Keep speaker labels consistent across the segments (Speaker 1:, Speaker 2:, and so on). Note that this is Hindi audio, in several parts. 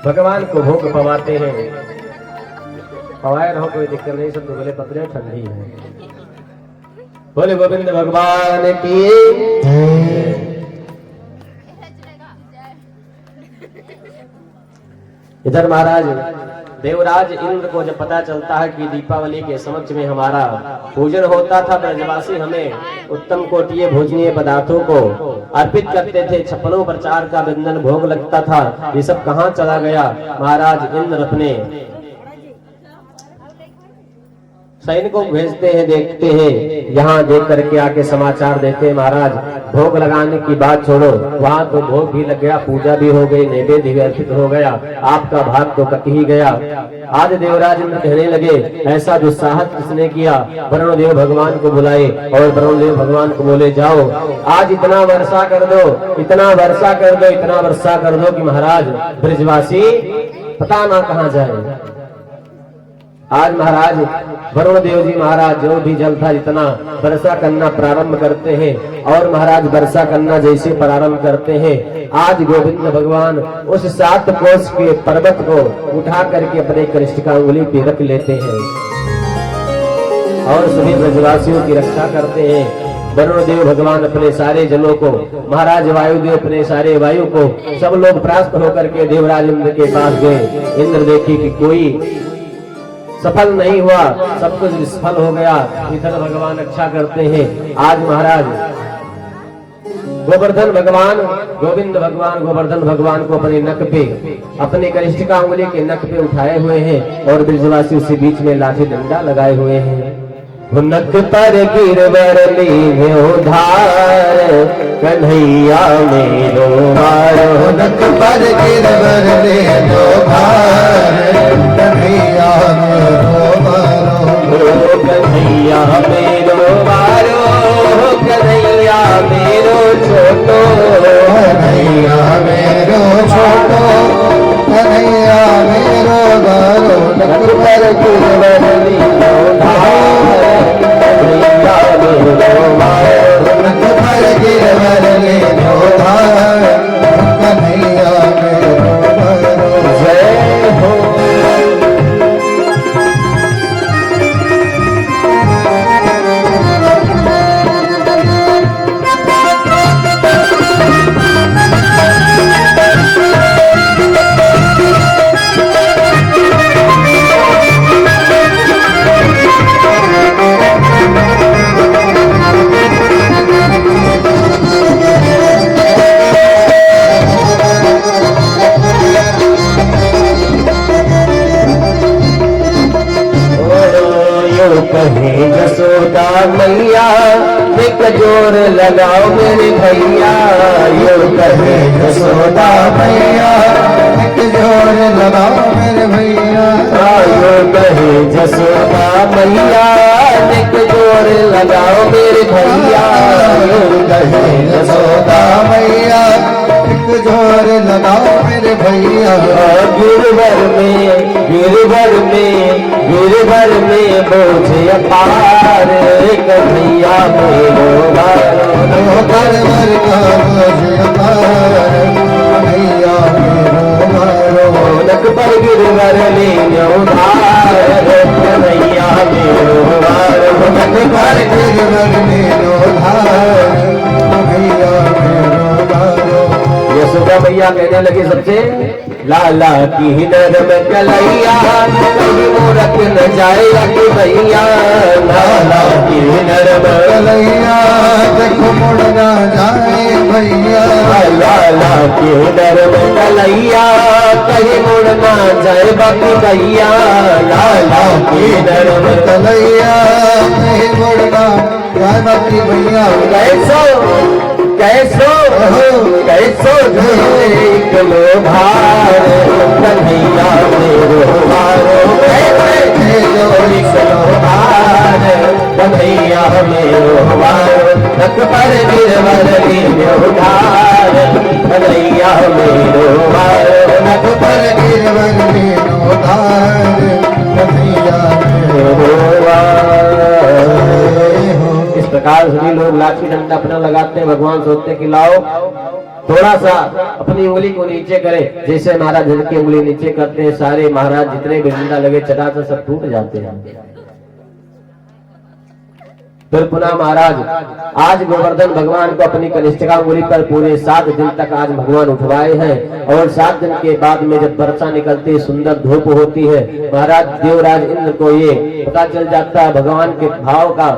Speaker 1: भगवान को भोग पवाते हैं। पवाए रहो कोई दिक्कत नहीं, सब तो बोले पतरे ठंडी है। बोले गोविंद भगवान की। इधर महाराज देवराज इंद्र को जब पता चलता है कि दीपावली के समक्ष में हमारा पूजन होता था, ब्रजवासी हमें उत्तम कोटिये भोजनीय पदार्थों को अर्पित करते थे, 56 प्रकार का व्यंजन भोग लगता था, ये सब कहाँ चला गया। महाराज इंद्र अपने सैनिकों को भेजते हैं, देखते हैं, यहाँ देख करके आके समाचार देते हैं, महाराज भोग लगाने की बात छोड़ो, वहाँ तो भोग भी लग गया, पूजा भी हो गई, नैवेद्य भी अर्पित हो गया, आपका भाग तो कट ही गया। आज देवराज इंद्र कहने लगे, ऐसा दुस्साहस किसने किया। वरुण देव भगवान को बुलाए और वरुण देव भगवान को बोले, जाओ आज इतना वर्षा कर दो, इतना वर्षा कर दो, इतना वर्षा कर दो कि महाराज ब्रजवासी पता ना कहाँ जाए। आज महाराज वरुण देव जी महाराज जो भी जल था जितना वर्षा करना प्रारंभ करते हैं, और महाराज वर्षा करना जैसे प्रारंभ करते हैं, आज गोविंद भगवान उस 7 कोस के पर्वत को उठा करके अपने कनिष्ठ का उंगली पे रख लेते हैं और सभी ब्रजवासियों की रक्षा करते हैं। वरुण देव भगवान अपने सारे जलों को, महाराज वायुदेव अपने सारे वायु को, सब लोग प्राप्त होकर के देवराज इंद्र के पास गए। इंद्र देखे कि कोई सफल नहीं हुआ, सब कुछ विफल हो गया, इधर भगवान रक्षा करते हैं। आज महाराज गोवर्धन भगवान, गोविंद भगवान गोवर्धन भगवान को अपने नक पे, अपने कनिष्ठ का उंगली के नक पे उठाए हुए हैं और ब्रजवासी उसी बीच में लाठी डंडा लगाए हुए हैं। नक पर गिरवर लीने उधार, कन्हैया मेरो मारो,
Speaker 2: नक पर गिरवर लीने उधार, कन्हैया मेरो मारो,
Speaker 1: कन्हैया मेरो मारो, कन्हैया मेरो छोटो,
Speaker 2: कन्हैया मेरो छोटो, कन्हैया मेरो मारो।
Speaker 1: नक पर गिरवर लीने उधार, कन्हैया मेरो मारो,
Speaker 2: नक पर गिरवर लीने उधार, कन्हैया मेरो मारो।
Speaker 1: जय हो। कहे जसोदा मैया, एक जोर लगाओ मेरे भैया, यो कहे
Speaker 2: यशोदा मैया, एक जोर लगाओ मेरे भैया।
Speaker 1: यो कहे जसोदा मैया, एक जोर लगाओ मेरे भैया,
Speaker 2: यो कहे यशोदा मैया, एक जोर लगाओ मेरे भैया।
Speaker 1: गिरवर में, गिरवर में, गिरवर में बोझ अपार, कन्हैया मेरो मारो,
Speaker 2: गिरवर का बोझ अपार, कन्हैया मेरो मारो।
Speaker 1: नक पर गिरवर लीने उधार, कन्हैया मेरो मारो,
Speaker 2: नक पर गिरवर लीने उधार, कन्हैया मेरो मारो।
Speaker 1: यशोदा मैया कहने लगी सबसे, लाला की नरम कलैया, कहीं मूरख न जाए कि भैया, लाला की नरम
Speaker 2: कलैया, देखो मुड़ ना जाए भैया।
Speaker 1: लाला की नरम कलैया, कहीं मुड़ ना जाए बाकी भैया, लाला की नरम
Speaker 2: कलैया, कहीं मुड़ ना जाए बाकी भैया।
Speaker 1: कैसो कैसो कैसो एक लो भार, कन्हैया मेरो मारो, एक लो भार, कन्हैया मेरो मारो। नक पर गिरवर लीने उधार, कन्हैया मेरो मारो,
Speaker 2: नक पर गिरवर लीने उधार, कन्हैया मेरो मारो।
Speaker 1: इस प्रकार सभी लोग लाठी डंडा अपना लगाते हैं। भगवान सोचते कि लाओ थोड़ा सा अपनी अपनी उंगली को नीचे करें, जैसे महाराज जिनकी उंगली नीचे करते हैं सारे महाराज जितने भी डंडा लगे चटाचट सब टूट जाते हैं। फिर पुनः महाराज आज गोवर्धन भगवान को अपनी कनिष्ठिका उंगली पर पूरे 7 दिन तक आज भगवान उठवाए हैं, और 7 दिन के बाद में जब वर्षा निकलती है, सुंदर धूप होती है, महाराज देवराज इंद्र को ये पता चल जाता है, भगवान के भाव का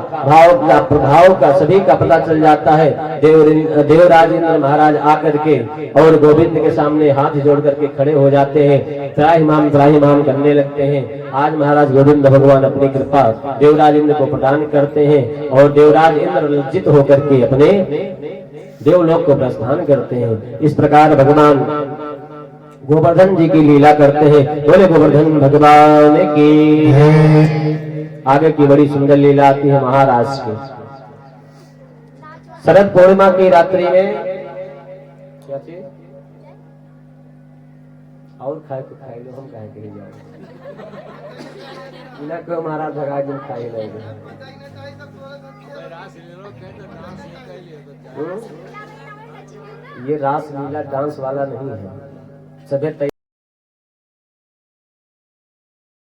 Speaker 1: प्रभाव का सभी का पता चल जाता है। देवराज इंद्र महाराज आकर के और गोविंद के सामने हाथ जोड़ करके खड़े हो जाते हैं, त्राहिमाम करने लगते हैं। आज महाराज गोविंद भगवान अपनी कृपा देवराज इंद्र को प्रदान करते हैं, और देवराज इंद्र लज्जित होकर के अपने देवलोक को प्रस्थान करते हैं। इस प्रकार भगवान गोवर्धन जी की लीला करते हैं। बोले गोवर्धन भगवान की। आगे की बड़ी सुंदर लीला आती है महाराज की। शरद पूर्णिमा की रात्रि में क्या चीज और खाए तो खाए लो, हम खाए के लिए जाओ बिना को महाराज भगा दिन खाए लोगे। ये रास लीला डांस वाला नहीं है, सभ्य